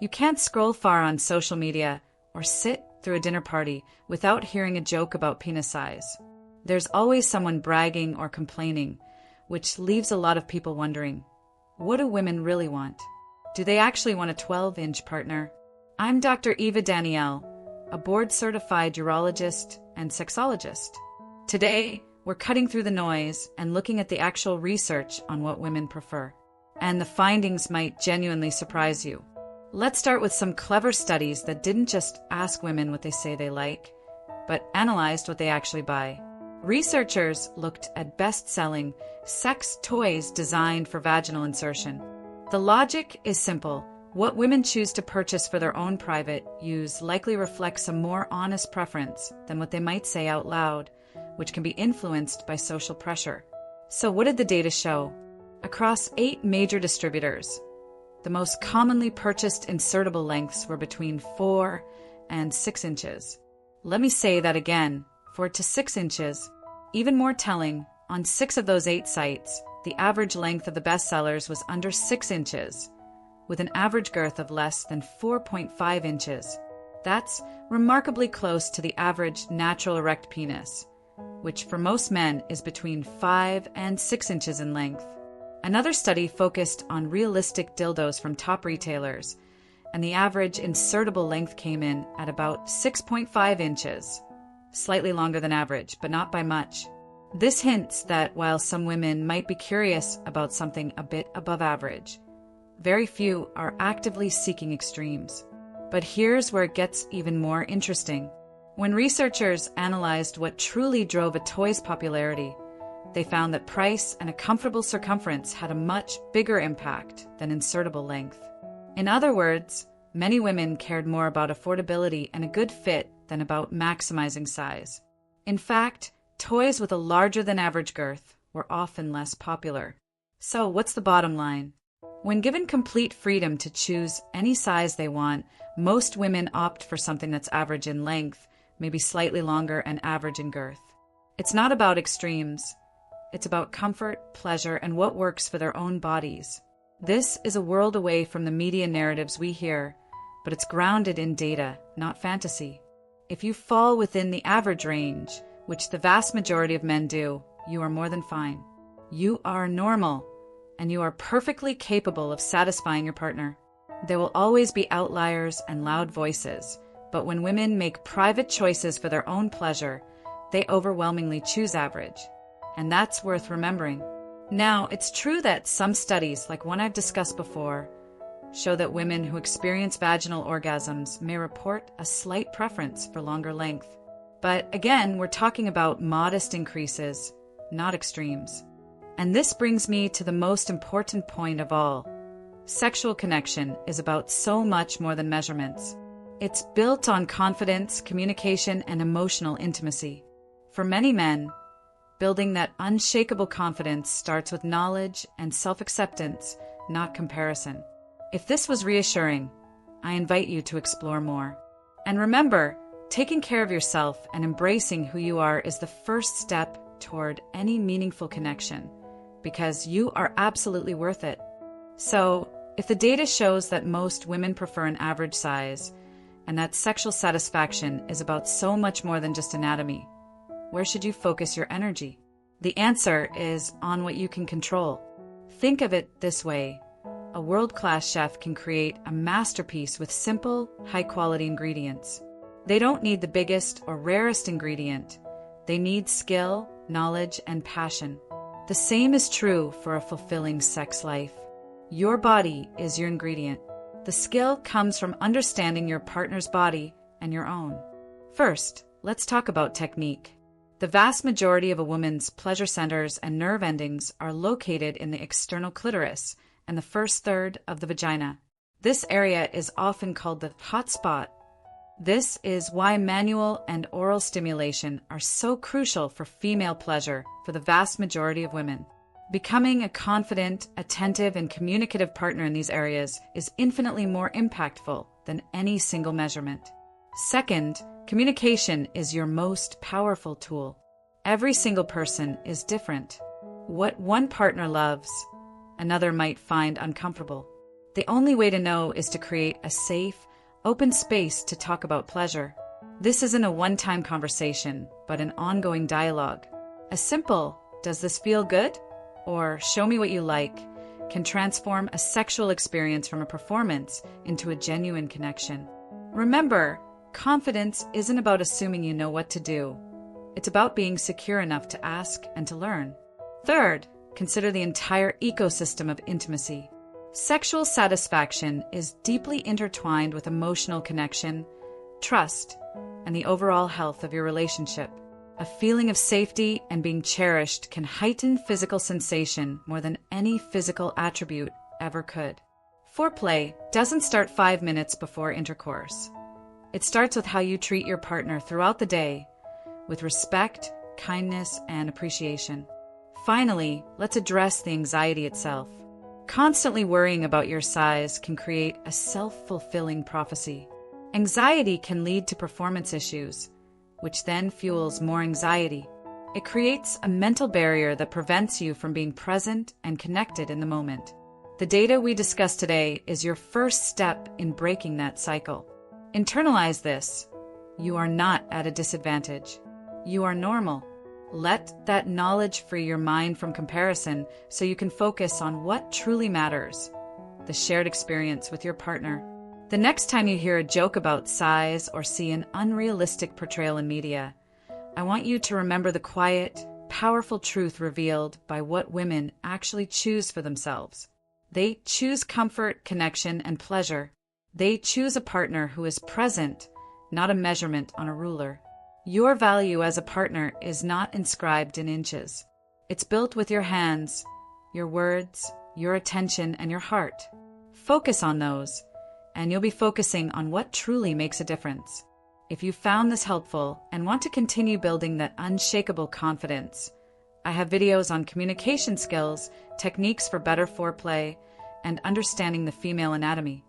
You can't scroll far on social media or sit through a dinner party without hearing a joke about penis size. There's always someone bragging or complaining, which leaves a lot of people wondering, what do women really want? Do they actually want a 12-inch partner? I'm Dr. Danial, a board-certified urologist and sexologist. Today, we're cutting through the noise and looking at the actual research on what women prefer. And the findings might genuinely surprise you. Let's start with some clever studies that didn't just ask women what they say they like, but analyzed what they actually buy. Researchers looked at best-selling sex toys designed for vaginal insertion. The logic is simple. What women choose to purchase for their own private use likely reflects a more honest preference than what they might say out loud, which can be influenced by social pressure. So what did the data show? Across 8 major distributors, the most commonly purchased insertable lengths were between 4 and 6 inches. Let me say that again, 4 to 6 inches. Even more telling, on 6 of those 8 sites, the average length of the bestsellers was under 6 inches, with an average girth of less than 4.5 inches. That's remarkably close to the average natural erect penis, which for most men is between 5 and 6 inches in length. Another study focused on realistic dildos from top retailers, and the average insertable length came in at about 6.5 inches, slightly longer than average, but not by much. This hints that while some women might be curious about something a bit above average, very few are actively seeking extremes. But here's where it gets even more interesting. When researchers analyzed what truly drove a toy's popularity, they found that price and a comfortable circumference had a much bigger impact than insertable length. In other words, many women cared more about affordability and a good fit than about maximizing size. In fact, toys with a larger than average girth were often less popular. So what's the bottom line? When given complete freedom to choose any size they want, most women opt for something that's average in length, maybe slightly longer and average in girth. It's not about extremes. It's about comfort, pleasure, and what works for their own bodies. This is a world away from the media narratives we hear, but it's grounded in data, not fantasy. If you fall within the average range, which the vast majority of men do, you are more than fine. You are normal, and you are perfectly capable of satisfying your partner. There will always be outliers and loud voices, but when women make private choices for their own pleasure, they overwhelmingly choose average. And that's worth remembering. Now, it's true that some studies, like one I've discussed before, show that women who experience vaginal orgasms may report a slight preference for longer length. But again, we're talking about modest increases, not extremes. And this brings me to the most important point of all. Sexual connection is about so much more than measurements. It's built on confidence, communication, and emotional intimacy. For many men, building that unshakable confidence starts with knowledge and self-acceptance, not comparison. If this was reassuring, I invite you to explore more. And remember, taking care of yourself and embracing who you are is the first step toward any meaningful connection, because you are absolutely worth it. So, if the data shows that most women prefer an average size, and that sexual satisfaction is about so much more than just anatomy, where should you focus your energy? The answer is on what you can control. Think of it this way. A world-class chef can create a masterpiece with simple, high-quality ingredients. They don't need the biggest or rarest ingredient. They need skill, knowledge, and passion. The same is true for a fulfilling sex life. Your body is your ingredient. The skill comes from understanding your partner's body and your own. First, let's talk about technique. The vast majority of a woman's pleasure centers and nerve endings are located in the external clitoris and the first third of the vagina. This area is often called the hot spot. This is why manual and oral stimulation are so crucial for female pleasure for the vast majority of women. Becoming a confident, attentive, and communicative partner in these areas is infinitely more impactful than any single measurement. Second, communication is your most powerful tool. Every single person is different. What one partner loves, another might find uncomfortable. The only way to know is to create a safe, open space to talk about pleasure. This isn't a one-time conversation, but an ongoing dialogue. A simple, "Does this feel good?" or "Show me what you like," can transform a sexual experience from a performance into a genuine connection. Remember, confidence isn't about assuming you know what to do. It's about being secure enough to ask and to learn. Third, consider the entire ecosystem of intimacy. Sexual satisfaction is deeply intertwined with emotional connection, trust, and the overall health of your relationship. A feeling of safety and being cherished can heighten physical sensation more than any physical attribute ever could. Foreplay doesn't start 5 minutes before intercourse. It starts with how you treat your partner throughout the day, with respect, kindness, and appreciation. Finally, let's address the anxiety itself. Constantly worrying about your size can create a self-fulfilling prophecy. Anxiety can lead to performance issues, which then fuels more anxiety. It creates a mental barrier that prevents you from being present and connected in the moment. The data we discussed today is your first step in breaking that cycle. Internalize this. You are not at a disadvantage. You are normal. Let that knowledge free your mind from comparison so you can focus on what truly matters, the shared experience with your partner. The next time you hear a joke about size or see an unrealistic portrayal in media, I want you to remember the quiet, powerful truth revealed by what women actually choose for themselves. They choose comfort, connection, and pleasure. They choose a partner who is present, not a measurement on a ruler. Your value as a partner is not inscribed in inches. It's built with your hands, your words, your attention, and your heart. Focus on those, and you'll be focusing on what truly makes a difference. If you found this helpful and want to continue building that unshakable confidence, I have videos on communication skills, techniques for better foreplay, and understanding the female anatomy.